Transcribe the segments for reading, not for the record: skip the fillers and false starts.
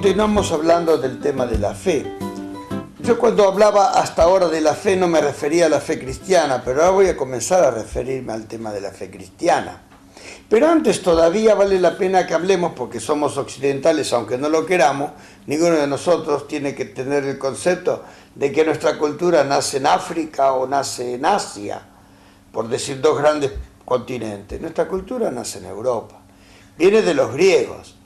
Continuamos hablando del tema de la fe. Yo cuando hablaba hasta ahora de la fe no me refería a la fe cristiana, pero ahora voy a comenzar a referirme al tema de la fe cristiana. Pero antes todavía vale la pena que hablemos, porque somos occidentales, aunque no lo queramos, ninguno de nosotros tiene que tener el concepto de que nuestra cultura nace en África o nace en Asia, por decir dos grandes continentes. Nuestra cultura nace en Europa, viene de los griegos,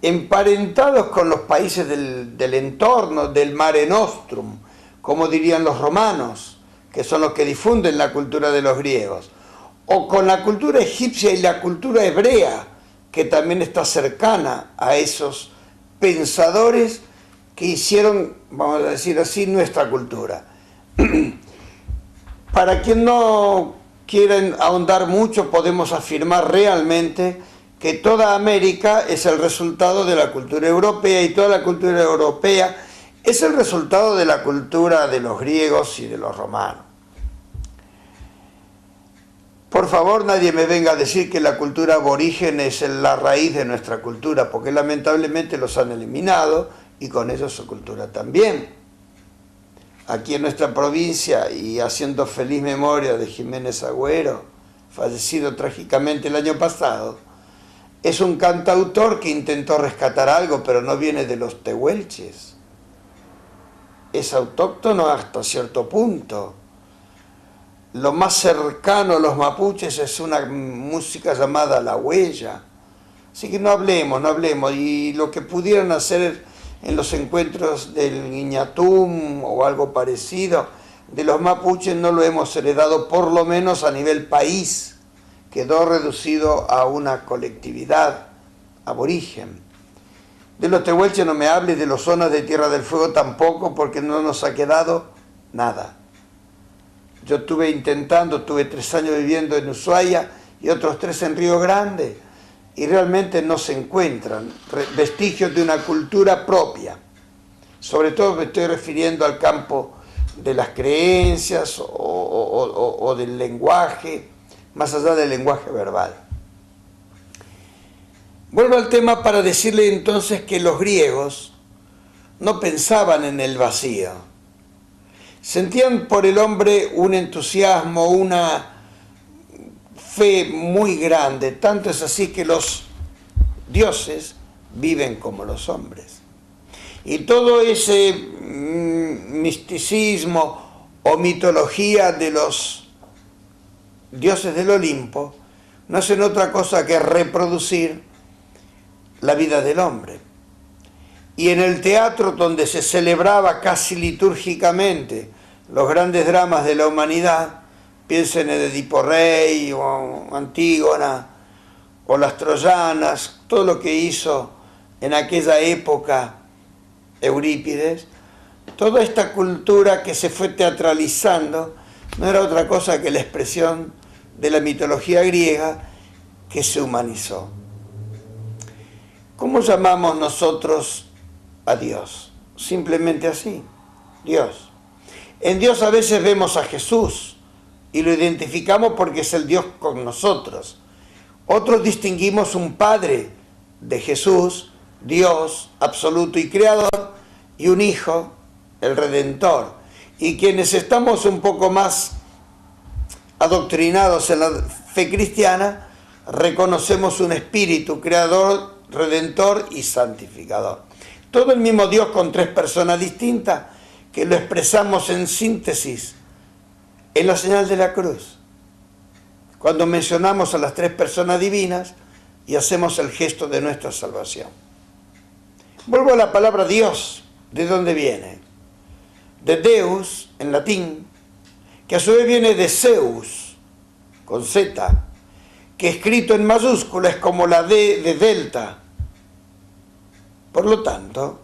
emparentados con los países del entorno, del Mare Nostrum, como dirían los romanos, que son los que difunden la cultura de los griegos, o con la cultura egipcia y la cultura hebrea, que también está cercana a esos pensadores que hicieron, vamos a decir así, nuestra cultura. Para quien no quiera ahondar mucho, podemos afirmar realmente que toda América es el resultado de la cultura europea y toda la cultura europea es el resultado de la cultura de los griegos y de los romanos. Por favor, nadie me venga a decir que la cultura aborigen es la raíz de nuestra cultura, porque lamentablemente los han eliminado y con ellos su cultura también. Aquí en nuestra provincia, y haciendo feliz memoria de Jiménez Agüero, fallecido trágicamente el año pasado, es un cantautor que intentó rescatar algo, pero no viene de los tehuelches. Es autóctono hasta cierto punto. Lo más cercano a los mapuches es una música llamada la huella. Así que no hablemos. Y lo que pudieran hacer en los encuentros del Iñatum o algo parecido, de los mapuches no lo hemos heredado, por lo menos a nivel país. Quedó reducido a una colectividad aborigen. De los tehuelches no me hables, de las zonas de Tierra del Fuego tampoco, porque no nos ha quedado nada. Yo tuve 3 años viviendo en Ushuaia y otros 3 en Río Grande, y realmente no se encuentran vestigios de una cultura propia. Sobre todo me estoy refiriendo al campo de las creencias o del lenguaje, más allá del lenguaje verbal. Vuelvo al tema para decirle entonces que los griegos no pensaban en el vacío. Sentían por el hombre un entusiasmo, una fe muy grande. Tanto es así que los dioses viven como los hombres. Y todo ese misticismo o mitología de los dioses del Olimpo no hacen otra cosa que reproducir la vida del hombre. Y en el teatro donde se celebraba casi litúrgicamente los grandes dramas de la humanidad, piensen en Edipo Rey o Antígona o las troyanas, todo lo que hizo en aquella época Eurípides, toda esta cultura que se fue teatralizando no era otra cosa que la expresión de la mitología griega que se humanizó. ¿Cómo llamamos nosotros a Dios? Simplemente así, Dios. En Dios a veces vemos a Jesús y lo identificamos porque es el Dios con nosotros. Otros distinguimos un Padre de Jesús, Dios absoluto y creador, y un Hijo, el Redentor. Y quienes estamos un poco más adoctrinados en la fe cristiana, reconocemos un espíritu creador, redentor y santificador. Todo el mismo Dios con 3 personas distintas que lo expresamos en síntesis en la señal de la cruz. Cuando mencionamos a las 3 personas divinas y hacemos el gesto de nuestra salvación. Vuelvo a la palabra Dios. ¿De dónde viene? De Deus, en latín, que a su vez viene de Zeus, con Z, que escrito en mayúscula es como la D de delta. Por lo tanto,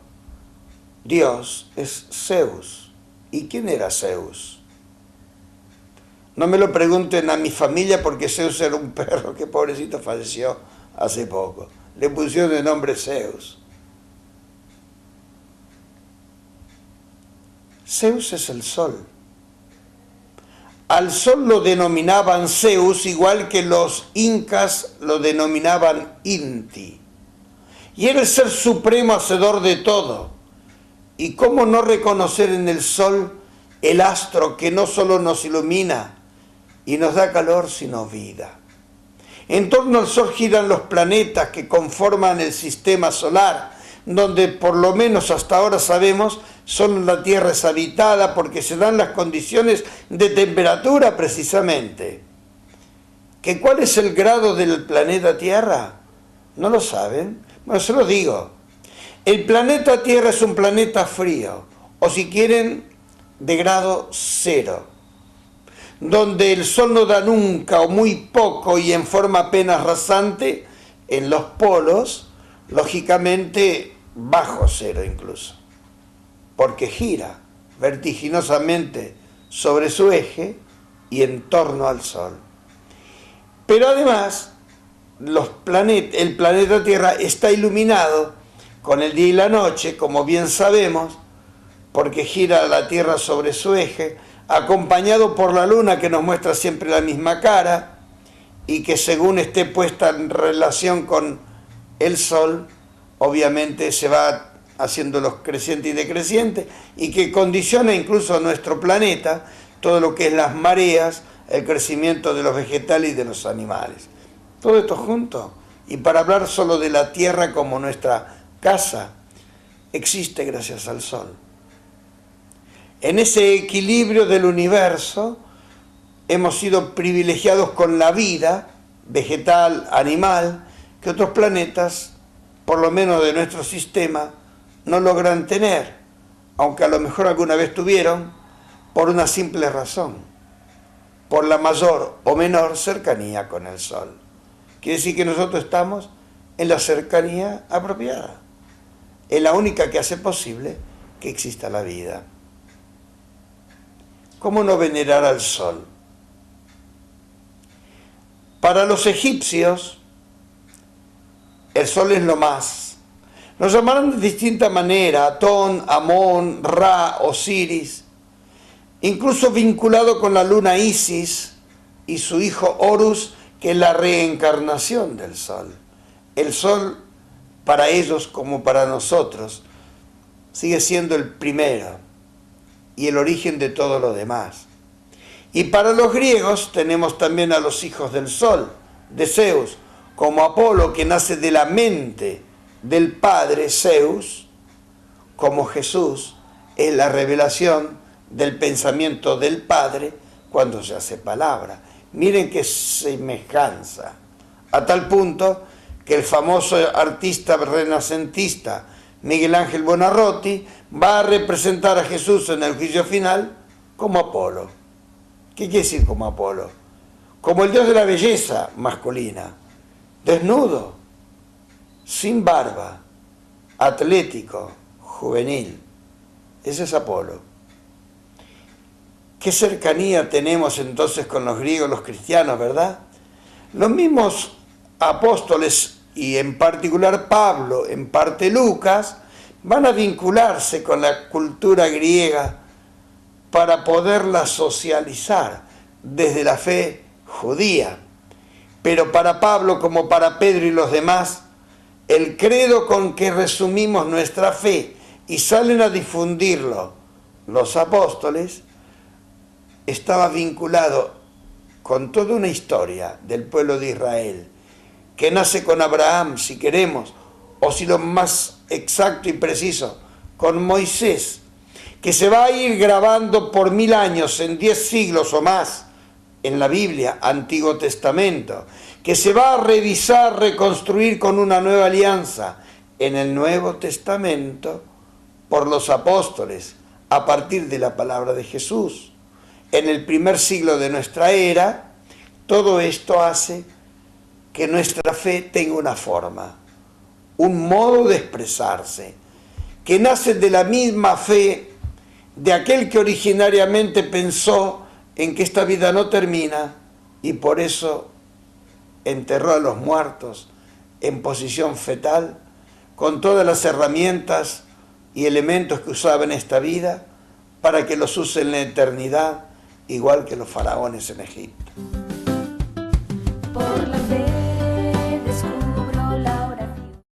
Dios es Zeus. ¿Y quién era Zeus? No me lo pregunten a mi familia porque Zeus era un perro que pobrecito falleció hace poco. Le pusieron de nombre Zeus. Zeus es el sol. Al sol lo denominaban Zeus, igual que los incas lo denominaban Inti. y era el ser supremo hacedor de todo. ¿Y cómo no reconocer en el sol el astro que no solo nos ilumina y nos da calor, sino vida? En torno al sol giran los planetas que conforman el sistema solar, donde por lo menos hasta ahora sabemos solo la Tierra es habitada porque se dan las condiciones de temperatura precisamente. ¿Que cuál es el grado del planeta Tierra? ¿No lo saben? Bueno, se lo digo. El planeta Tierra es un planeta frío, o si quieren, de grado 0, donde el sol no da nunca o muy poco y en forma apenas rasante. En los polos, lógicamente, bajo 0 incluso, porque gira vertiginosamente sobre su eje y en torno al Sol. Pero además, el planeta Tierra está iluminado con el día y la noche, como bien sabemos, porque gira la Tierra sobre su eje, acompañado por la Luna, que nos muestra siempre la misma cara y que según esté puesta en relación con el Sol, obviamente se va haciendo los crecientes y decrecientes, y que condiciona incluso a nuestro planeta, todo lo que es las mareas, el crecimiento de los vegetales y de los animales. Todo esto junto. Y para hablar solo de la Tierra como nuestra casa, existe gracias al Sol. En ese equilibrio del universo hemos sido privilegiados con la vida vegetal, animal, que otros planetas, por lo menos de nuestro sistema, no logran tener, aunque a lo mejor alguna vez tuvieron, por una simple razón, por la mayor o menor cercanía con el Sol. Quiere decir que nosotros estamos en la cercanía apropiada, es la única que hace posible que exista la vida. ¿Cómo no venerar al Sol? Para los egipcios, el Sol es lo más. Nos llamaron de distinta manera: Atón, Amón, Ra, Osiris, incluso vinculado con la luna Isis y su hijo Horus, que es la reencarnación del Sol. El Sol, para ellos como para nosotros, sigue siendo el primero y el origen de todo lo demás. Y para los griegos tenemos también a los hijos del Sol, de Zeus, como Apolo, que nace de la mente del padre Zeus, como Jesús es la revelación del pensamiento del Padre cuando se hace palabra. Miren qué semejanza, a tal punto que el famoso artista renacentista Miguel Ángel Buonarroti va a representar a Jesús en el juicio final como Apolo. ¿Qué quiere decir como Apolo? Como el dios de la belleza masculina, desnudo, sin barba, atlético, juvenil. Ese es Apolo. ¿Qué cercanía tenemos entonces con los griegos, los cristianos, verdad? Los mismos apóstoles, y en particular Pablo, en parte Lucas, van a vincularse con la cultura griega para poderla socializar desde la fe judía. Pero para Pablo, como para Pedro y los demás, el credo con que resumimos nuestra fe y salen a difundirlo los apóstoles, estaba vinculado con toda una historia del pueblo de Israel, que nace con Abraham, si queremos, o si lo más exacto y preciso, con Moisés, que se va a ir grabando por 1000 años, en 10 siglos o más, en la Biblia, Antiguo Testamento, que se va a revisar, reconstruir con una nueva alianza en el Nuevo Testamento por los apóstoles, a partir de la palabra de Jesús. En el primer siglo de nuestra era, todo esto hace que nuestra fe tenga una forma, un modo de expresarse, que nace de la misma fe de aquel que originariamente pensó en que esta vida no termina y por eso enterró a los muertos en posición fetal con todas las herramientas y elementos que usaba en esta vida para que los use en la eternidad, igual que los faraones en Egipto.